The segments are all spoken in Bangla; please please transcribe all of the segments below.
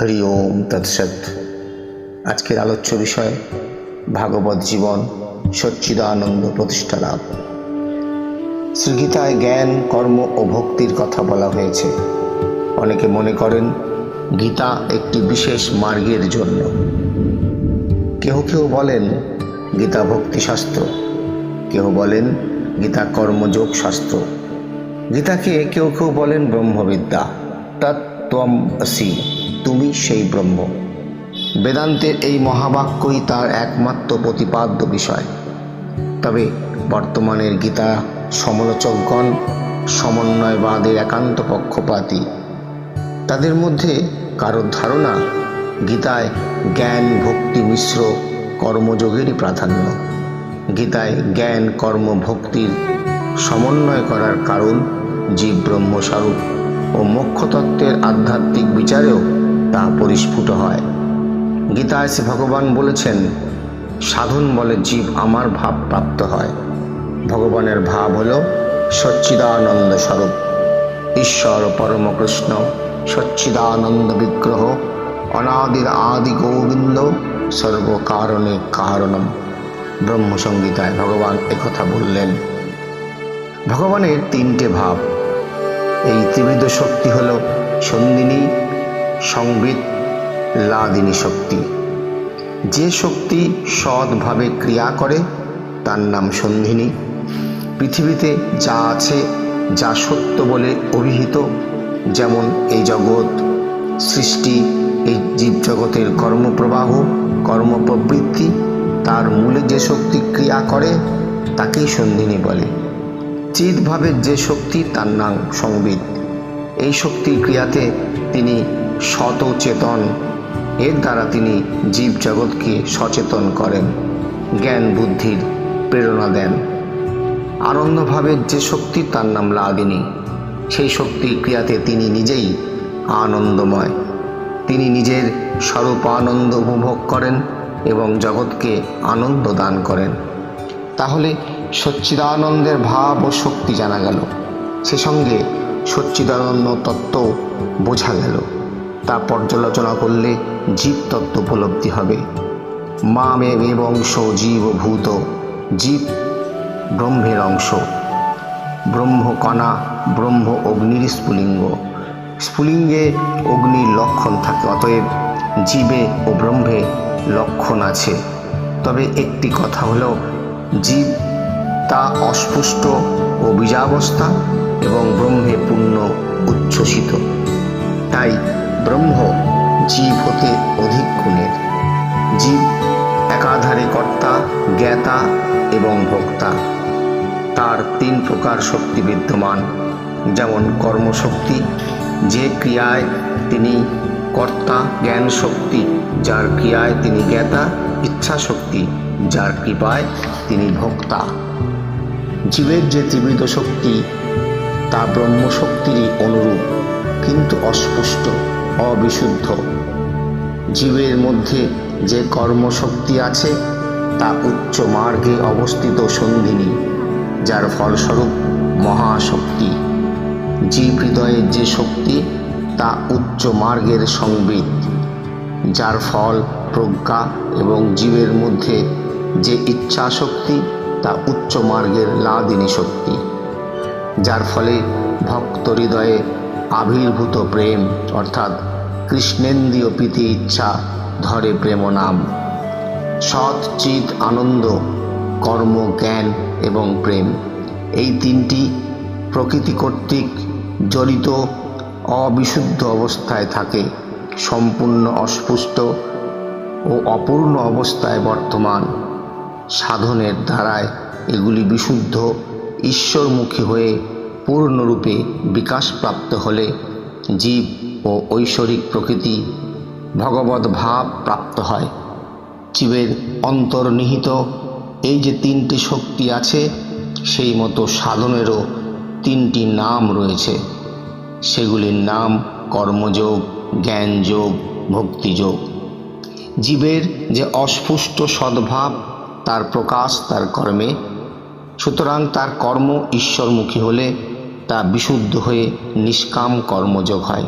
হরি ওম তৎসৎ। আজকের আলোচ্য বিষয় ভাগবত জীবন সচ্চিদানন্দ প্রতিষ্ঠা লাভ। শ্রীগীতায় জ্ঞান, কর্ম ও ভক্তির কথা বলা হয়েছে। অনেকে মনে করেন গীতা একটি বিশেষ মার্গের জন্য। কেউ কেউ বলেন গীতা ভক্তিশাস্ত্র, কেউ বলেন গীতা কর্মযোগ শাস্ত্র। গীতাকে কেউ কেউ বলেন ব্রহ্মবিদ্যা, তত্ত্বম আসি, তুমি সেই ব্রহ্ম। বেদান্তের এই মহাবাক্যই তার একমাত্র প্রতিপাদ্য বিষয়। তবে বর্তমানের গীতা সমালোচকগণ সমন্বয়বাদের একান্ত পক্ষপাতী। তাদের মধ্যে কারোর ধারণা গীতায় জ্ঞান ভক্তি মিশ্র কর্মযোগেরই প্রাধান্য। গীতায় জ্ঞান কর্ম ভক্তির সমন্বয় করার কারণ জীব ব্রহ্মস্বরূপ ও মোক্ষতত্ত্বের আধ্যাত্মিক বিচারেও তা পরিস্ফুট হয়। গীতায় শ্রী ভগবান বলেছেন, সাধন বলে জীব আমার ভাব প্রাপ্ত হয়। ভগবানের ভাব হল সচ্চিদানন্দ স্বরূপ। ঈশ্বর পরম কৃষ্ণ সচ্চিদানন্দ বিগ্রহ, অনাদির আদি গোবিন্দ, সর্বকারণে কারণম। ব্রহ্মসংগীতায় ভগবান একথা বললেন। ভগবানের তিনটে ভাব। এই ত্রিবিধ শক্তি হল সন্দিনী, সংবিত, লাদিনী শক্তি। যে শক্তি সৎভাবে ক্রিয়া করে তার নাম সন্ধিনী। পৃথিবীতে যা আছে, যা সত্য বলে অভিহিত, যেমন এই জগৎ সৃষ্টি, এই জীবজগতের কর্মপ্রবাহ, কর্মপ্রবৃত্তি, তার মূলে যে শক্তি ক্রিয়া করে তাকেই সন্ধিনী বলে। চিৎভাবের যে শক্তি তার নাম সংবিত। এই শক্তির ক্রিয়াতে তিনি সচেতন। এর দ্বারা তিনি জীব জগৎকে সচেতন করেন, জ্ঞান বুদ্ধির প্রেরণা দেন। আনন্দভাবের যে শক্তি তার নাম লাদিনী। সেই শক্তির ক্রিয়াতে তিনি নিজেই আনন্দময়। তিনি নিজের স্বরূপানন্দ উপভোগ করেন এবং জগৎকে আনন্দ দান করেন। তাহলে সচ্চিদানন্দের ভাব ও শক্তি জানা গেল, সে সঙ্গে সচ্চিদানন্দ তত্ত্ব বোঝা গেল। তা পর্যালোচনা করলে জীব তত্ত্ব উপলব্ধি হবে। মামেব অংশ জীবভূত, জীব ব্রহ্মের অংশ। ব্রহ্মকণা, ব্রহ্ম অগ্নির স্ফুলিঙ্গ। স্ফুলিঙ্গে অগ্নির লক্ষণ থাকে, অতএব জীবে ও ব্রহ্মে লক্ষণ আছে। তবে একটি কথা হলো, জীব তা অস্পুষ্ট ও বীজাবস্থা এবং ব্রহ্মে পূর্ণ উচ্ছ্বসিত। তাই ব্রহ্ম জীব হতে অধিক গুণের। জীব একাধারে কর্তা, জ্ঞাতা এবং ভোক্তা। তার তিন প্রকার শক্তি বিদ্যমান, যেমন কর্মশক্তি, যে ক্রিয়ায় তিনি কর্তা, জ্ঞান শক্তি, যার ক্রিয়ায় তিনি জ্ঞাতা, ইচ্ছা শক্তি, যার কৃপায় তিনি ভোক্তা। জীবের যে ত্রিবিধ শক্তি তা ব্রহ্মশক্তিরই অনুরূপ, কিন্তু অস্পষ্ট, অবিশুদ্ধ। জীবের মধ্যে যে কর্মশক্তি আছে তা উচ্চ মার্গে অবস্থিত সন্ধিনী, যার ফলস্বরূপ মহাশক্তি। জীব হৃদয়ের যে শক্তি তা উচ্চ মার্গের সংবিত, যার ফল প্রজ্ঞা। এবং জীবের মধ্যে যে ইচ্ছা শক্তি তা উচ্চ মার্গের লাদিনী শক্তি, যার ফলে ভক্ত হৃদয়ে আবির্ভূত প্রেম, অর্থাৎ কৃষ্ণেন্দ্রীয় প্রীতি ইচ্ছা ধরে প্রেম নাম। সৎ চিৎ আনন্দ, কর্ম, জ্ঞান এবং প্রেম, এই তিনটি প্রকৃতি কর্তৃক জড়িত অবিশুদ্ধ অবস্থায় থাকে, সম্পূর্ণ অস্পুষ্ট ও অপূর্ণ অবস্থায় বর্তমান। সাধনের দ্বারায় এগুলি বিশুদ্ধ ঈশ্বরমুখী হয়ে পূর্ণরূপে বিকাশপ্রাপ্ত হলে জীব ও ঐশ্বরিক প্রকৃতি ভগবত ভাব প্রাপ্ত হয়। জীবের অন্তর্নিহিত এই যে তিনটি শক্তি আছে, সেই মতো সাধনেরও তিনটি নাম রয়েছে। সেগুলির নাম কর্মযোগ, জ্ঞানযোগ, ভক্তিযোগ। জীবের যে অস্পুষ্ট সদ্ভাব তার প্রকাশ তার কর্মে। সুতরাং তার কর্ম ঈশ্বরমুখী হলে তা বিশুদ্ধ হয়ে নিষ্কাম কর্মযোগ হয়।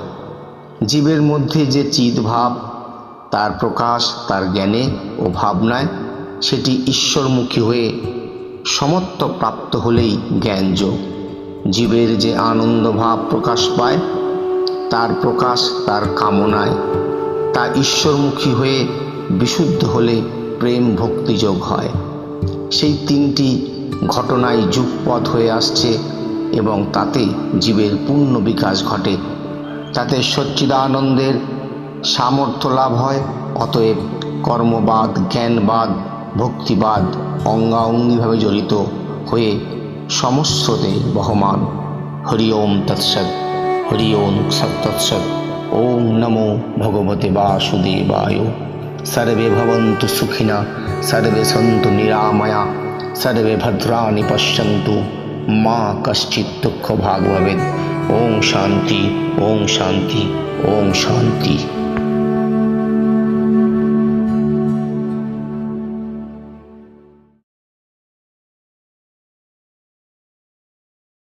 জীবের মধ্যে যে চিৎ ভাব, তার প্রকাশ তার জ্ঞানে ও ভাবনায়, সেটি ঈশ্বরমুখী হয়ে সমত্ব প্রাপ্ত হলেই জ্ঞানযোগ। জীবের যে আনন্দ ভাব প্রকাশ পায়, তার প্রকাশ তার কামনায়, তা ঈশ্বরমুখী হয়ে বিশুদ্ধ হলে প্রেম ভক্তিযোগ হয়। সেই তিনটি ঘটনাই যুগপৎ হয়ে আসছে এবং তাতে জীবের পূর্ণ বিকাশ ঘটে, তাতে সচ্চিদানন্দের সামর্থ্য লাভ হয়। অতএব কর্মবাদ, জ্ঞানবাদ, ভক্তিবাদ অঙ্গাঙ্গিভাবে জড়িত হয়ে সমস্রতে বহমান। হরি ওম তৎসৎ। হরি ওম সৎতৎসৎ। ওম নমো ভগবতে বাসুদেবায়। সর্বে ভবন্তু সুখিনা, সর্বে সন্তু নিরাময়া, সর্বে ভদ্রাণি পশ্যন্তু, মা কশ্চিৎ দুঃখ ভাগ ভবেৎ। ওম শান্তি, ওম শান্তি, ওম শান্তি।